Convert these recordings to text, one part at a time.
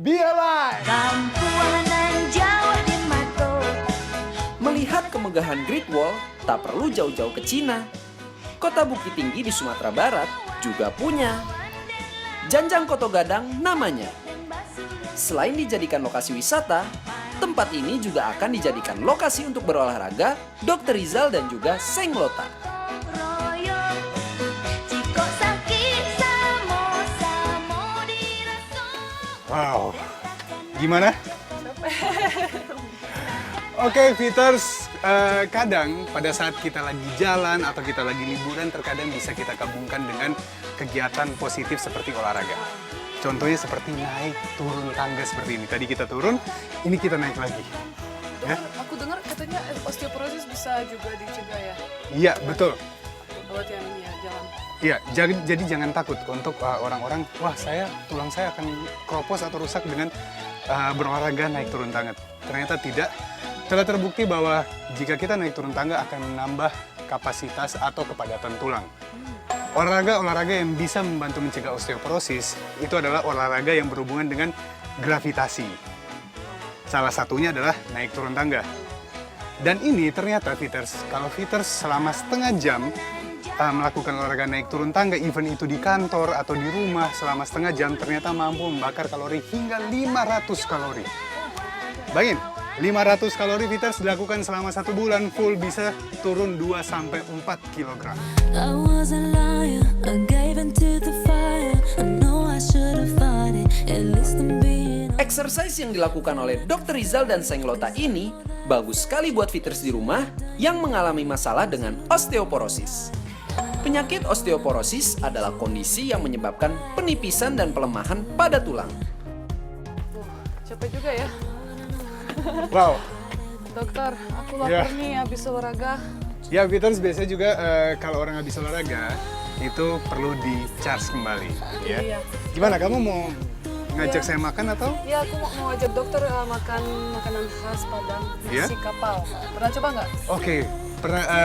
Be Alive! Kampuan nan jauh di mata. Melihat kemegahan Great Wall, tak perlu jauh-jauh ke Cina. Kota Bukit Tinggi di Sumatera Barat juga punya. Janjang Koto Gadang namanya. Selain dijadikan lokasi wisata, tempat ini juga akan dijadikan lokasi untuk berolahraga Dr. Rizal dan juga Seng Lota. Royo, jika sakit samo-samo dirasa. Wow, gimana? Oke, Fiters, kadang pada saat kita lagi jalan atau kita lagi liburan, terkadang bisa kita gabungkan dengan kegiatan positif seperti olahraga. Contohnya seperti naik turun tangga seperti ini. Tadi kita turun, ini kita naik lagi. Ya? Aku dengar katanya osteoporosis bisa juga dicegah ya, Iya, betul. buat yang ini ya, jalan. Iya, jadi jangan takut untuk orang-orang, wah tulang saya akan kropos atau rusak dengan berolahraga naik turun tangga. Ternyata tidak. Telah terbukti bahwa jika kita naik turun tangga akan menambah kapasitas atau kepadatan tulang. Olahraga yang bisa membantu mencegah osteoporosis itu adalah olahraga yang berhubungan dengan gravitasi. Salah satunya adalah naik turun tangga. Dan ini ternyata Fiters, kalau Fiters selama setengah jam melakukan olahraga naik turun tangga, even itu di kantor atau di rumah selama setengah jam, ternyata mampu membakar kalori hingga 500 kalori. Bayangin, 500 kalori Fiters dilakukan selama 1 bulan full bisa turun 2-4 kg. I was a liar, I gave into the fire. I know I should have fought it, at least I'm being. Exercise yang dilakukan oleh Dr. Rizal dan Seng Lota ini bagus sekali buat Fiters di rumah yang mengalami masalah dengan osteoporosis. Penyakit osteoporosis adalah kondisi yang menyebabkan penipisan dan pelemahan pada tulang. Capek juga ya. Wow. Dokter, aku Ya. lapar nih habis olahraga. Ya, Fiters biasanya juga kalau orang habis olahraga itu perlu di-charge kembali. Ya. Iya. Gimana, kamu mau ngajak Iya. saya makan atau? Ya, aku mau ajak dokter makan makanan khas Padang, Iya? nasi kapau. Pernah coba nggak? Oke,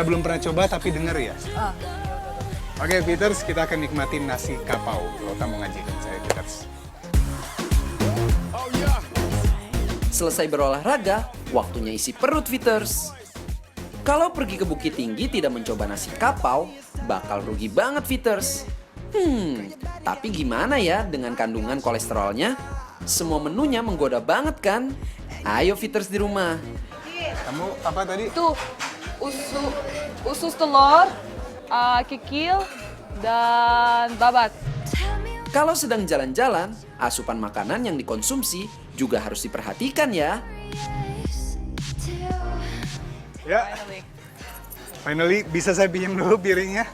belum pernah coba tapi denger ya. Ah, Oke, Fiters, kita akan nikmatin nasi kapau. Lota mau ngajakin saya, Fiters. Selesai berolahraga, waktunya isi perut Fiters. Kalau pergi ke Bukit Tinggi tidak mencoba nasi kapau, bakal rugi banget Fiters. Tapi gimana ya dengan kandungan kolesterolnya? Semua menunya menggoda banget kan? Ayo Fiters di rumah. Kamu apa tadi? tuh usus telur, kikil, dan babat. Kalau sedang jalan-jalan, asupan makanan yang dikonsumsi juga harus diperhatikan ya. Ya, finally bisa saya pinjam dulu piringnya.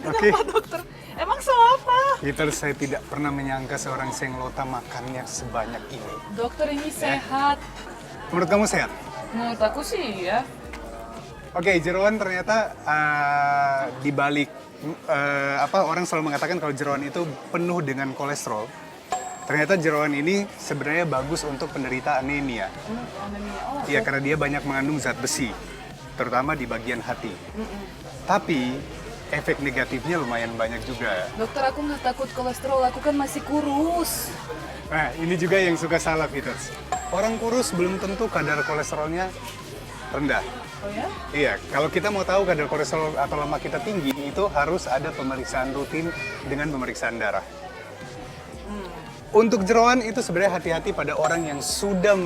Oke. Kenapa dokter? Emang salah apa? Fiters, saya tidak pernah menyangka seorang Seng Lota makannya sebanyak ini. Dokter ini sehat. Menurut kamu sehat? Menurut aku sih ya. Oke, jeroan ternyata di balik orang selalu mengatakan kalau jeroan itu penuh dengan kolesterol. Ternyata jeroan ini sebenarnya bagus untuk penderita anemia. Anemia. Oh, Iya, karena dia banyak mengandung zat besi, terutama di bagian hati. Tapi efek negatifnya lumayan banyak juga. dokter, aku nggak takut kolesterol, aku kan masih kurus. Nah, ini juga yang suka salah, Fiters. Orang kurus belum tentu kadar kolesterolnya rendah. Oh ya? Iya, kalau kita mau tahu kadar kolesterol atau lemak kita tinggi, itu harus ada pemeriksaan rutin dengan pemeriksaan darah. Untuk jeroan itu sebenarnya hati-hati pada orang yang sudah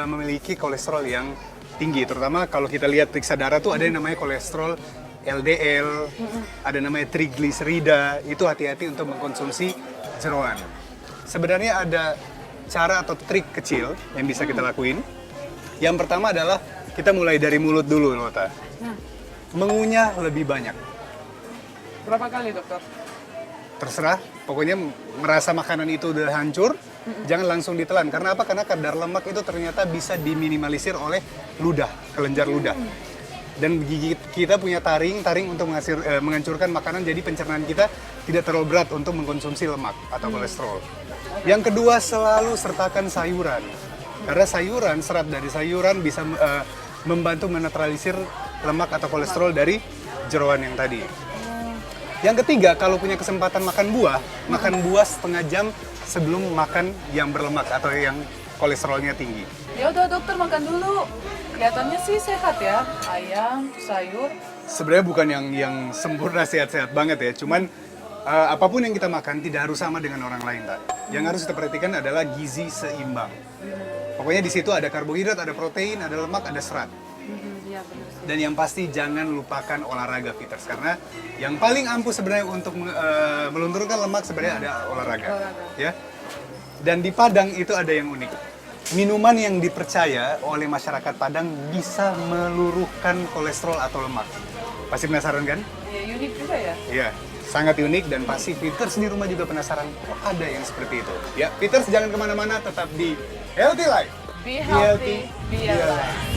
memiliki kolesterol yang tinggi. Terutama kalau kita lihat periksa darah tuh ada yang namanya kolesterol LDL, ada namanya trigliserida, itu hati-hati untuk mengkonsumsi jeroan. Sebenarnya ada cara atau trik kecil yang bisa kita lakuin. Yang pertama adalah kita mulai dari mulut dulu, Lota. Mengunyah lebih banyak. Berapa kali dokter? Terserah, pokoknya merasa makanan itu udah hancur, jangan langsung ditelan. Karena apa? Karena kadar lemak itu ternyata bisa diminimalisir oleh ludah, kelenjar ludah. Dan gigi kita punya taring untuk menghancurkan makanan, jadi pencernaan kita tidak terlalu berat untuk mengkonsumsi lemak atau kolesterol. Yang kedua, selalu sertakan sayuran. Karena serat dari sayuran bisa membantu menetralisir lemak atau kolesterol dari jeroan yang tadi. Yang ketiga, kalau punya kesempatan makan buah setengah jam sebelum makan yang berlemak atau yang kolesterolnya tinggi. Ya udah dokter makan dulu. Kelihatannya sih sehat ya. Ayam, sayur. Sebenarnya bukan yang sempurna sehat-sehat banget ya, cuman apapun yang kita makan tidak harus sama dengan orang lain, Tak. Yang harus kita perhatikan adalah gizi seimbang. Pokoknya di situ ada karbohidrat, ada protein, ada lemak, ada serat. Iya benar sih. Dan yang pasti jangan lupakan olahraga, Peters, karena yang paling ampuh sebenarnya untuk melunturkan lemak sebenarnya ada olahraga. Ya. Dan di Padang itu ada yang unik. Minuman yang dipercaya oleh masyarakat Padang bisa meluruhkan kolesterol atau lemak. Pasti penasaran kan? Ya unik juga ya. Iya, sangat unik dan pasti Peters di rumah juga penasaran kok ada yang seperti itu. Ya, Peters jangan kemana-mana, tetap di Healthy Life. Be healthy, be alive.